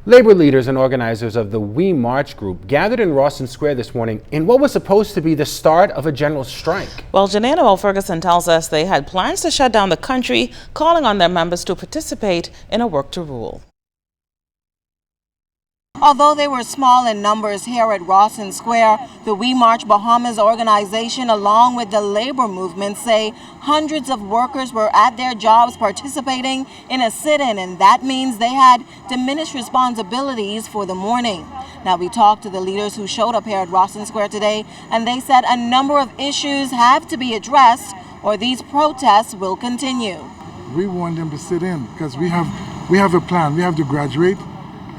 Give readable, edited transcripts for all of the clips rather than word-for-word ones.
Labor leaders and organizers of the We March group gathered in Rawson Square this morning in what was supposed to be the start of a general strike. Well, Ferguson tells us they had plans to shut down the country, calling on their members to participate in a work to rule. Although they were small in numbers here at Rawson Square, the We March Bahamas organization, along with the labor movement, say hundreds of workers were at their jobs participating in a sit-in, and that means they had diminished responsibilities for the morning. Now, we talked to the leaders who showed up here at Rawson Square today, and they said a number of issues have to be addressed or these protests will continue. We want them to sit in because we have a plan. We have to graduate.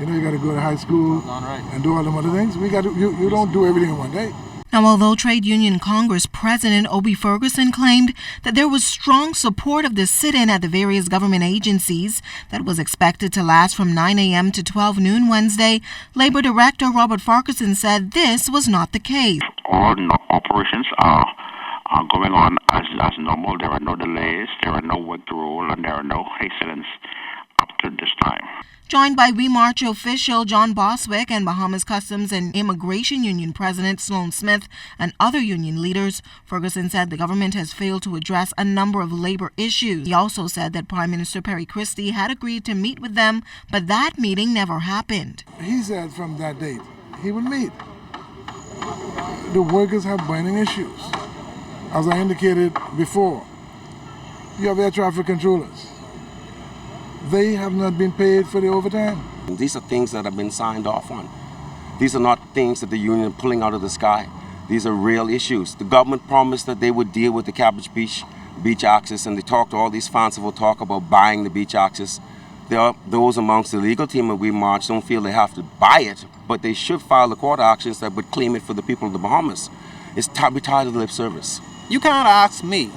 You know, you got to go to high school and do all them other things. You don't do everything in one day. Now, although Trade Union Congress President Obie Ferguson claimed that there was strong support of the sit-in at the various government agencies that was expected to last from 9 a.m. to 12 noon Wednesday, Labor Director Robert Ferguson said this was not the case. All operations are going on as normal. There are no delays, there are no work to rule, and there are no incidents up to this time. Joined by We March official John Bostwick and Bahamas Customs and Immigration Union President Sloan and other union leaders, Ferguson said the government has failed to address a number of labor issues. He also said that Prime Minister Perry Christie had agreed to meet with them, but that meeting never happened. He said from that date he would meet. The workers have burning issues. As I indicated before, you have air traffic controllers. They have not been paid for the overtime. These are things that have been signed off on. These are not things that the union is pulling out of the sky. These are real issues. The government promised that they would deal with the Cabbage beach access, and they talked all these fanciful talk about buying the beach access. There are those amongst the legal team of We March don't feel they have to buy it, but they should file the court actions that would claim it for the people of the Bahamas. We're tired of the lip service. You can't ask me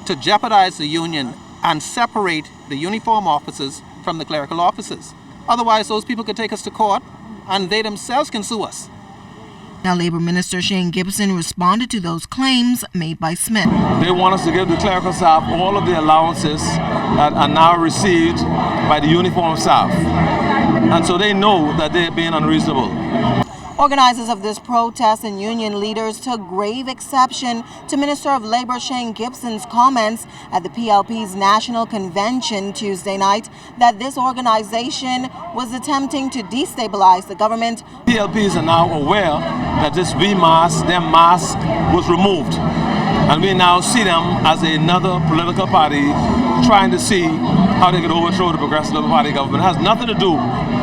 to jeopardize the union and separate the uniform officers from the clerical officers. Otherwise, those people could take us to court and they themselves can sue us. Now, Labor Minister Shane Gibson responded to those claims made by Smith. They want us to give the clerical staff all of the allowances that are now received by the uniform staff. And so they know that they're being unreasonable. Organizers of this protest and union leaders took grave exception to Minister of Labor Shane Gibson's comments at the PLP's National Convention Tuesday night that this organization was attempting to destabilize the government. PLPs are now aware that this their mask was removed. And we now see them as another political party trying to see how they could overthrow the Progressive Labour Party government. It has nothing to do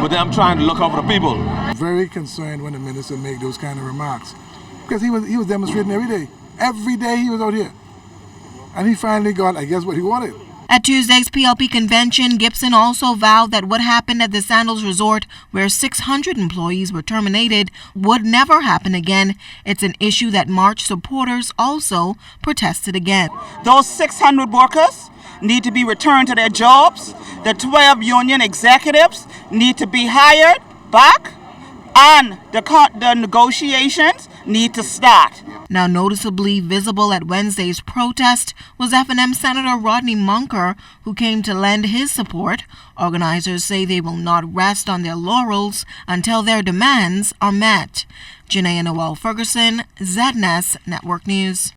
with them trying to look out for the people. Very concerned when the minister made those kind of remarks because he was demonstrating every day. Every day he was out here. And he finally got, I guess, what he wanted. At Tuesday's PLP convention, Gibson also vowed that what happened at the Sandals Resort, where 600 employees were terminated, would never happen again. It's an issue that March supporters also protested against. Those 600 workers need to be returned to their jobs. The 12 union executives need to be hired back, and the negotiations need to start. Now, noticeably visible at Wednesday's protest was F&M Senator Rodney Munker, who came to lend his support. Organizers say they will not rest on their laurels until their demands are met. Janaea Noel Ferguson, ZNS Network News.